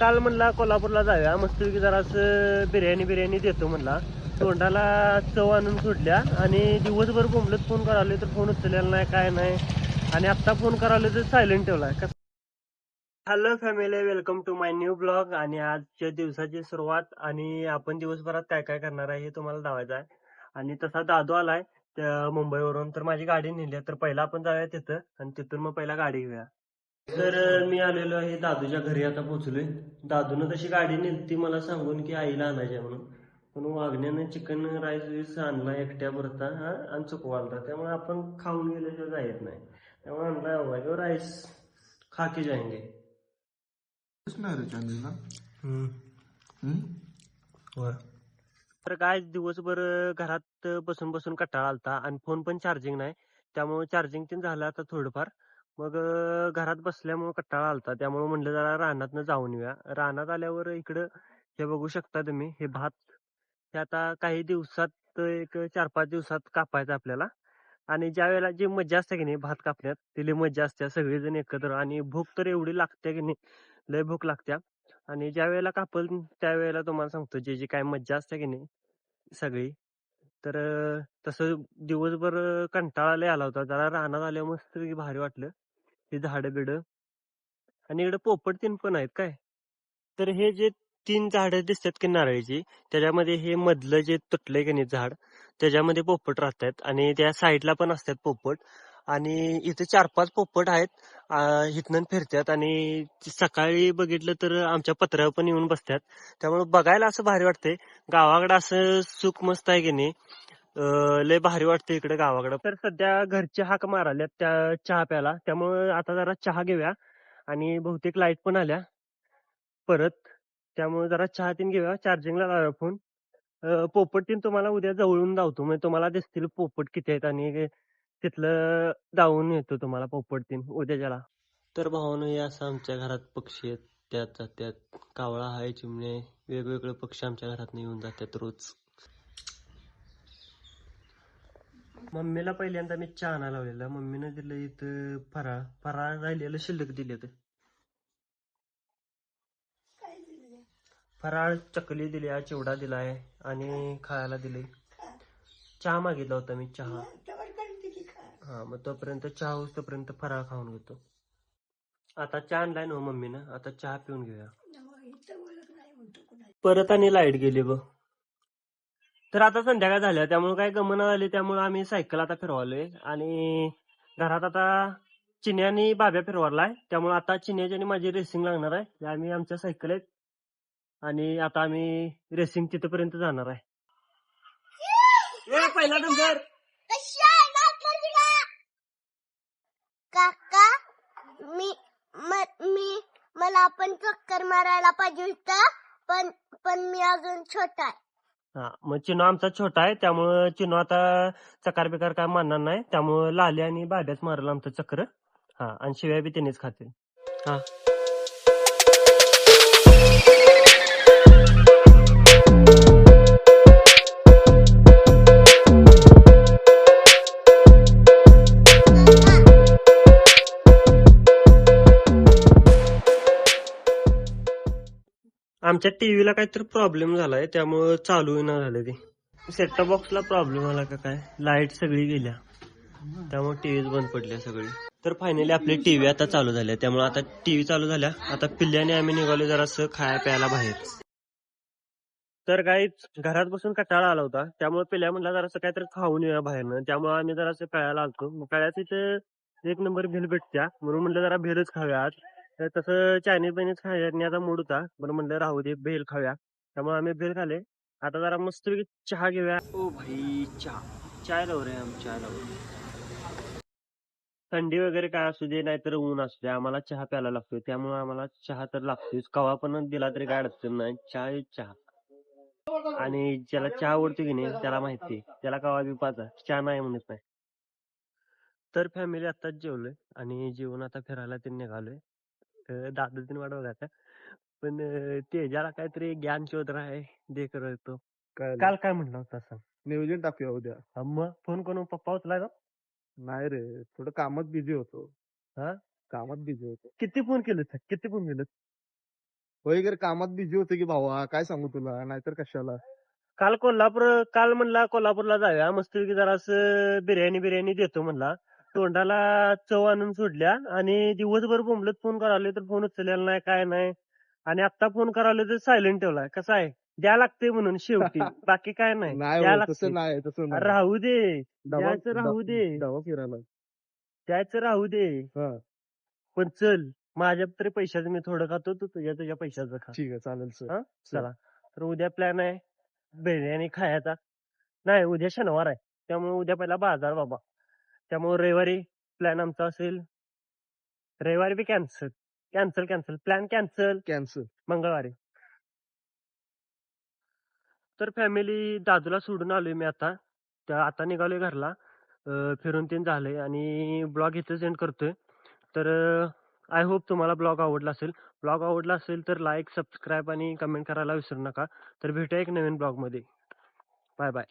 काल म्हणला कोल्हापूरला जाऊया मस्तपैकी जरासं बिर्याणी देतो म्हणला. तोंडाला चव आणून सोडल्या आणि दिवसभर बोंबलत फोन करायला तर फोन उचललेला नाही काय नाही. आणि आत्ता फोन करायला तर सायलेंट ठेवलाय. Hello family, welcome to my new blog. आणि आजच्या दिवसाची सुरुवात आणि आपण दिवसभरात काय काय करणार आहे हे तुम्हाला दावायचं आहे. आणि तसा दादू आलाय त्या मुंबईवरून, तर माझी गाडी नेली तर पहिला आपण जाऊया तिथं आणि तिथून मग पहिला गाडी घेऊया. तर मी आलेलो आहे दादूच्या घरी, आता पोहोचलोय. दादूनं तशी गाडी नेली मला सांगून की आईला आणायची आहे म्हणून, पण वागण्याने चिकन राईस वीस आणला एकट्या भरता हा आणि चुकवालता, त्यामुळे आपण खाऊन गेल्याशिवाय जायत नाही. त्यामुळे आणलाय बाबा राईस, खा के जाएंगे. तर काय दिवसभर घरात बसून बसून कंटाळा आलता आणि फोन पण चार्जिंग नाही, त्यामुळे चार्जिंग पण झालं आता थोडंफार. मग घरात बसल्यामुळे कंटाळा आलता, त्यामुळे म्हणलं जरा रानातनं जाऊन येऊया. रानात आल्यावर इकडं हे बघू शकता तुम्ही, हे भात हे आता काही दिवसात एक 4-5 दिवसात कापायचं आपल्याला. आणि ज्या वेळेला जी मज्जा असते की नाही भात कापण्यात, ती लई मज्जा असते सगळेजण एकत्र. आणि भूक तर एवढी लागते की नाही, लय भूक लागत्या. आणि ज्या वेळेला कापल त्यावेळेला तुम्हाला सांगतो जी जी काय मज्जा असते की नाही सगळी. तर तसं दिवसभर कंटाळा लय आला होता, जरा रानात आल्यावर मस्त भारी वाटलं. ही झाडं बिडं आणि इकडे पोपट तीन पण आहेत काय. तर हे जे 3 झाडं दिसतात की नारळीची, त्याच्यामध्ये हे मधलं जे तुटलंय की नाही झाड, त्याच्यामध्ये पोपट राहतात आणि त्या साईडला पण असतात पोपट. आणि इथे 4-5 पोपट आहेत. इथनं फिरतात आणि सकाळी बघितलं तर आमच्या पत्र्यावर पण येऊन बसतात. त्यामुळे बघायला असं भारी वाटतंय. गावाकडं असं सुख मस्त आहे की नाही, लय भारी वाटतं इकडे गावाकडं. तर सध्या घरचे हाक माराल्यात त्या चहा प्यायला, त्यामुळे आता जरा चहा घेऊया. आणि बहुतेक लाईट पण आल्या परत, त्यामुळे जरा चहा तीन घेऊया, चार्जिंगला लावूया फोन. पोपट तीन तुम्हाला उद्या जवळून धावतो, म्हणजे तुम्हाला दिसतील पोपट किती आहेत आणि तिथलं दावून येतो तुम्हाला पोपट तीन उद्याच्याला. तर भावानं हे असं आमच्या घरात पक्षी आहेत, त्यात जात्यात. कावळा आहे, चिमणे, वेगवेगळे पक्षी आमच्या घरात येऊन जातात रोज. मम्मीला पहिल्यांदा मी चहा आणायला लावलेला, मम्मीनं दिलं इथं फराळ. फराळ राहिलेलं शिल्लक दिले ते फराळ. चकली दिल्या, चिवडा दिलाय आणि खायला दिले. चहा मागितला होता मी, चहा. हा, मग तोपर्यंत चहा होस तोपर्यंत फराळ खाऊन घेतो. आता चहा आणलाय ना मम्मीनं, आता चहा पिऊन घेऊया. परत आणि लाईट गेली बघ. तर आता संध्याकाळ झाल्या, त्यामुळे काय गमना झाली, त्यामुळे आम्ही सायकल आता फिरवालोय. आणि घरात आता चिन्या आणि बाब्या फिरवालाय, त्यामुळे आता चिन्याची आणि माझी रेसिंग लागणार आहे. आम्ही आमच्या सायकल आहेत आणि आता आम्ही रेसिंग तिथपर्यंत जाणार आहे. पहिला नंबर काका. मी मी मला पण चक्कर मारायला पाहिजे होतं, पण पण मी अजून छोटा आहे. हा, मग चिनो आमचा छोटा आहे, त्यामुळं चिनो आता चकार बिकार काय मानणार नाही, त्यामुळं लाली आणि बाब्याच मारल आमचं चक्र. हा, आणि शिव्या बी त्यांनीच खातील. हा, आमच्या टीव्हीला काहीतरी प्रॉब्लेम झालाय, त्यामुळं चालू न झालं ते. सेटटॉप बॉक्सला प्रॉब्लेम आला का काय, लाईट सगळी गेल्या, त्यामुळे टीव्हीच बंद पडल्या सगळी. तर फायनली आपली टीव्ही आता चालू झाल्या, त्यामुळे आता टीव्ही चालू झाल्या. आता पिल्ल्याने आम्ही निघालो जरासं खाया प्यायला बाहेर. तर काही घरात बसून कंटाळा आला होता, त्यामुळे पिल्या म्हणला जरासं काहीतरी खाऊन येऊया बाहेरनं, त्यामुळे आम्ही जरासं प्यायला आलतो. मग प्यायचं इथं एक नंबर भेल भेटत्या, म्हणून म्हणलं जरा भेलच खाऊया आज. तर तसं चायनीज बिनीज खाण्याचा मूड होता, म्हणून म्हणलं राहू दे भेल खाऊया, त्यामुळे आम्ही भेल खाले. आता जरा मस्त चहा घेऊया. ओ भाई चहा, चाय लाव रे, हम चाय लाव. थंडी वगैरे काय असू दे नाहीतर ऊन असू दे, आम्हाला चहा प्यायला लागतोय, त्यामुळे आम्हाला चहा तर लागतोच. कवा पण दिला तरी काय अडचण नाही, चहा चहा. आणि ज्याला चहा आवडतो की नाही त्याला माहिती, त्याला कवा बी पाजा, चहा नाही म्हणत नाही. तर फॅमिली आताच जेवलोय आणि जेवण आता फिरायला ते निघालोय. दादा तीन वाट बघायचा, पण तेजाला काहीतरी ज्ञान शोध रहा है, देख रहे तो. काल काय म्हणला होता सांग? नियोजन टाकूया उद्या. मग फोन करून पप्पा उचलाय ना. नाही रे, थोडं कामात बिझी होतो. हा, कामात बिझी होतो. किती फोन केले, किती फोन केले? होय गर कामात बिझी होतो की भावा, काय सांगू तुला, नाहीतर कशाला. काल म्हणला कोल्हापूरला जाऊया मस्तपैकी जरासं बिर्याणी देतो म्हणला. तोंडाला चव आणून सोडल्या आणि दिवसभर बोंबलत फोन करायला तर फोन उचललेला नाही काय नाही. आणि आता फोन करायला तर सायलेंट ठेवलाय. कसं आहे द्या लागते म्हणून शेवटी बाकी काय नाही नाही द्या हो, लागते. तसं नाही, तसं अरे नाही. राहू दे डबा द्यायचं राहू दे डबा फिरायला. द्यायचं राहू दे हा, पण चल माझ्या तरी पैशाचं मी थोडं खातो तू तुझ्या पैशाचं खा. ठीक आहे, चालेल सर. हा चला तर उद्या प्लॅन आहे बिर्याणी खायचा. नाही उद्या शनिवार आहे त्यामुळे उद्या पहिला बाजार बाबा. त्यामुळे रविवारी प्लॅन आमचा असेल. रविवारी बी cancel cancel cancel plan cancel. Cancel. मंगळवारी. तर फॅमिली दादूला सोडून आलोय मी आता. आता निघालोय घरला. फिरून तीन झालंय आणि ब्लॉग इथेच एंड करतोय. तर आय होप तुम्हाला ब्लॉग आवडला असेल. ब्लॉग आवडला असेल तर लाईक सबस्क्राईब आणि कमेंट करायला विसरू नका. तर भेटूया एक नवीन ब्लॉगमध्ये. Bye bye.